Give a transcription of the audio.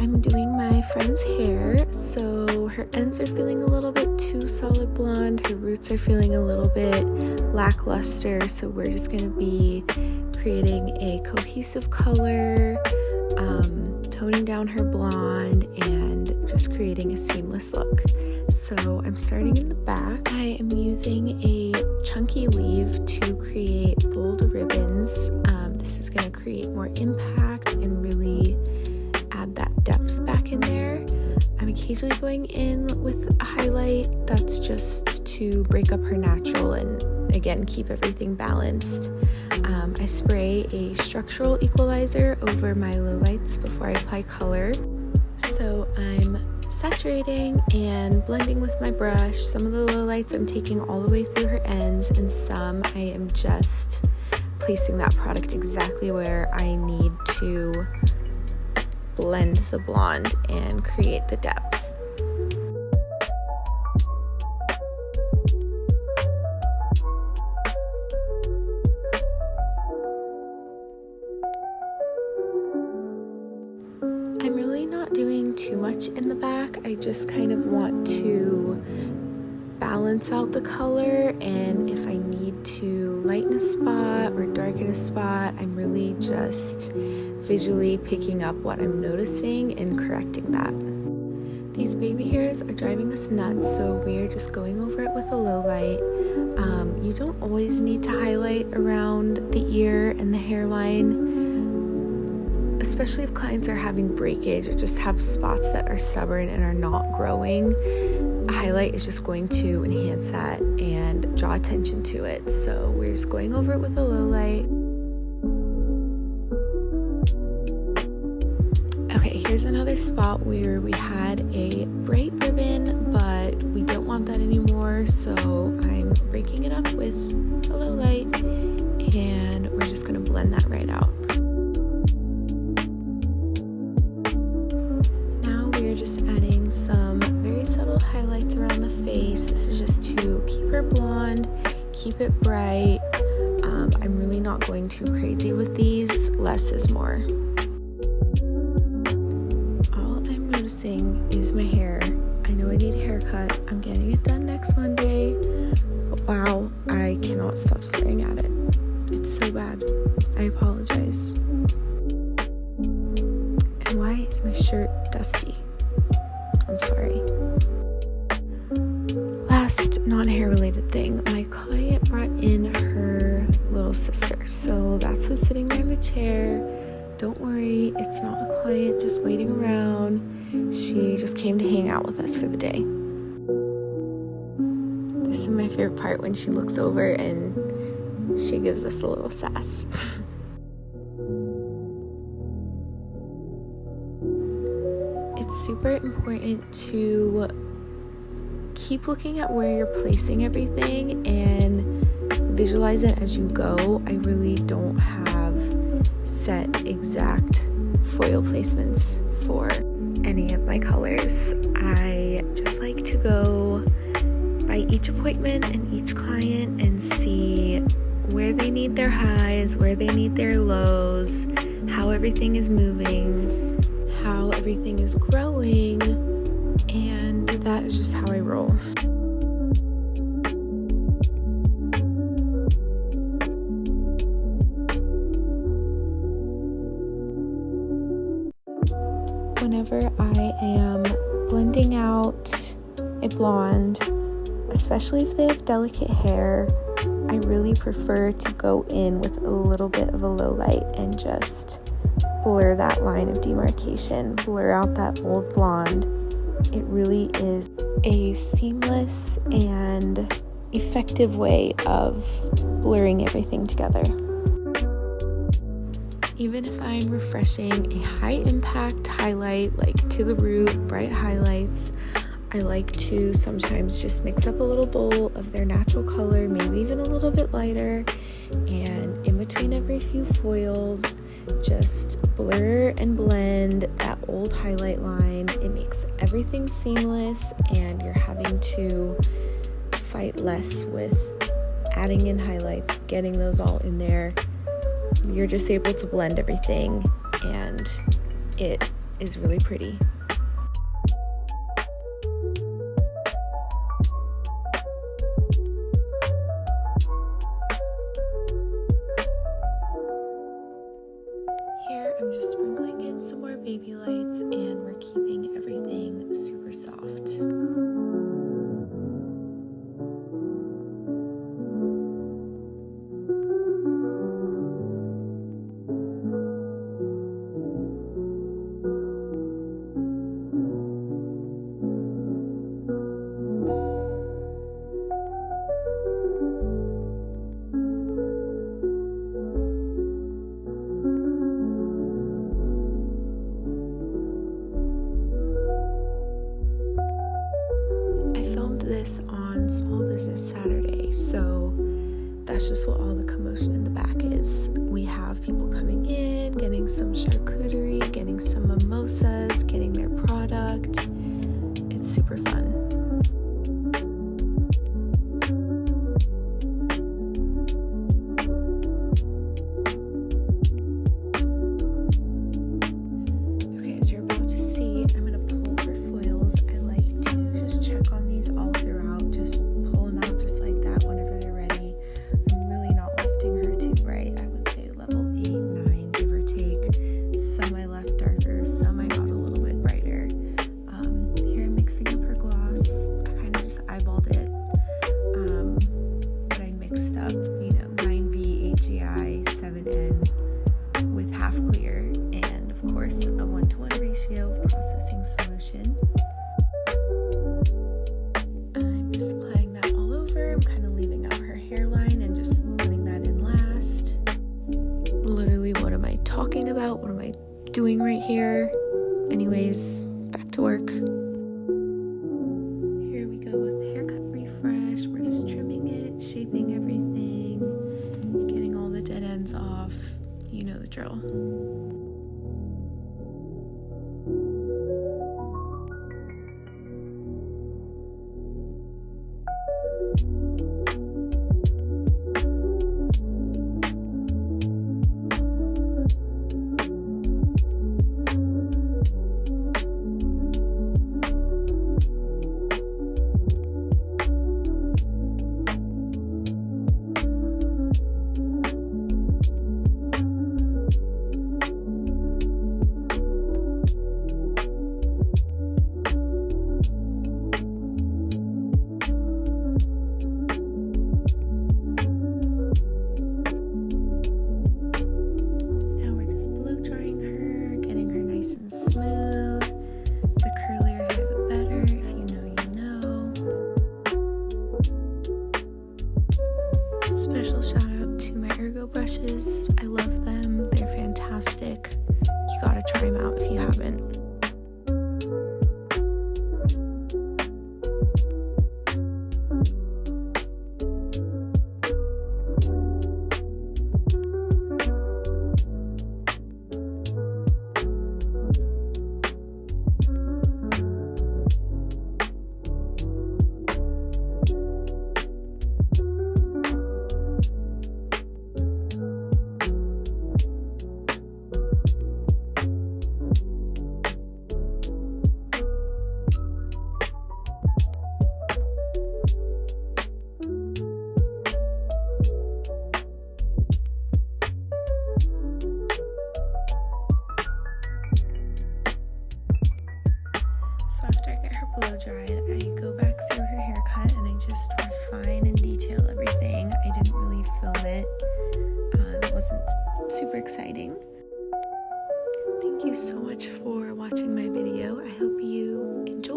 I'm doing my friend's hair, so her ends are feeling a little bit too solid blonde, her roots are feeling a little bit lackluster, so we're just going to be creating a cohesive color, toning down her blonde, and just creating a seamless look. So I'm starting in the back. I am using a chunky weave to create bold ribbons. This is going to create more impact and really add that depth back in there. I'm occasionally going in with a highlight. That's just to break up her natural and again keep everything balanced. I spray a structural equalizer over my lowlights before I apply color. So I'm saturating and blending with my brush. Some of the lowlights I'm taking all the way through her ends, and some I am just placing that product exactly where I need to blend the blonde and create the depth. I'm really not doing too much in the back. I just kind of want to balance out the color, and if I need to lighten a spot or darken a spot, I'm really just visually picking up what I'm noticing and correcting that. These baby hairs are driving us nuts, so we are just going over it with a low light. You don't always need to highlight around the ear and the hairline, especially if clients are having breakage or just have spots that are stubborn and are not growing. A highlight is just going to enhance that and draw attention to it. So we're just going over it with a low light. Okay, here's another spot where we had a bright ribbon, but we don't want that anymore. So I'm breaking it up with a low light, and we're just gonna blend that right out. We're just adding some very subtle highlights around the face. This is just to keep her blonde, keep it bright. I'm really not going too crazy with these. Less is more. All I'm noticing is my hair. I know I need a haircut. I'm getting it done next Monday. But wow, I cannot stop staring at it. It's so bad. I apologize. And why is my shirt dusty? I'm sorry. Last non-hair related thing, my client brought in her little sister, so that's who's sitting there in the chair. Don't worry, it's not a client just waiting around. She just came to hang out with us for the day. This is my favorite part, when she looks over and she gives us a little sass. It's super important to keep looking at where you're placing everything and visualize it as you go. I really don't have set exact foil placements for any of my colors. I just like to go by each appointment and each client and see where they need their highs, where they need their lows, how everything is moving, how everything is growing, and that is just how I roll. Whenever I am blending out a blonde, especially if they have delicate hair, I really prefer to go in with a little bit of a low light and just blur that line of demarcation, blur out that old blonde. It really is a seamless and effective way of blurring everything together. Even if I'm refreshing a high impact highlight, like to the root, bright highlights, I like to sometimes just mix up a little bowl of their natural color, maybe even a little bit lighter, and in between every few foils, just blur and blend that old highlight line. It makes everything seamless, and you're having to fight less with adding in highlights, getting those all in there. You're just able to blend everything, and it is really pretty. Here I'm just sprinkling in some more baby lights, and we're keeping everything super soft. This on Small Business Saturday, so that's just what all the commotion in the back is. We have people coming in, getting some charcuterie, getting some mimosas, getting their product. It's super fun. Okay, as you're about to see, I'm going to pull her foils. I like to just check on these all throughout, just pull them out just like that whenever they're ready. I'm really not lifting her too bright. I would say level 8, 9, give or take. Some I left darker, some I got a little bit brighter. Here I'm mixing up her gloss. I kind of just eyeballed it, but I mixed up, 9V AGI 7N with half clear, and of course a 1-to-1 ratio of processing solution. I'm just applying that all over. I'm kind of leaving out her hairline and just putting that in last. Literally, what am I talking about? What am I doing right here? Anyways, back to work. Here we go with the haircut refresh. We're just trimming it, shaping everything, getting all the dead ends off. You know the drill. Special shout out to my Ergo brushes. I love them. They're fantastic. You gotta try them out if you haven't. So after I get her blow dried, I go back through her haircut and I just refine and detail everything. I didn't really film it. It wasn't super exciting. Thank you so much for watching my video. I hope you enjoyed.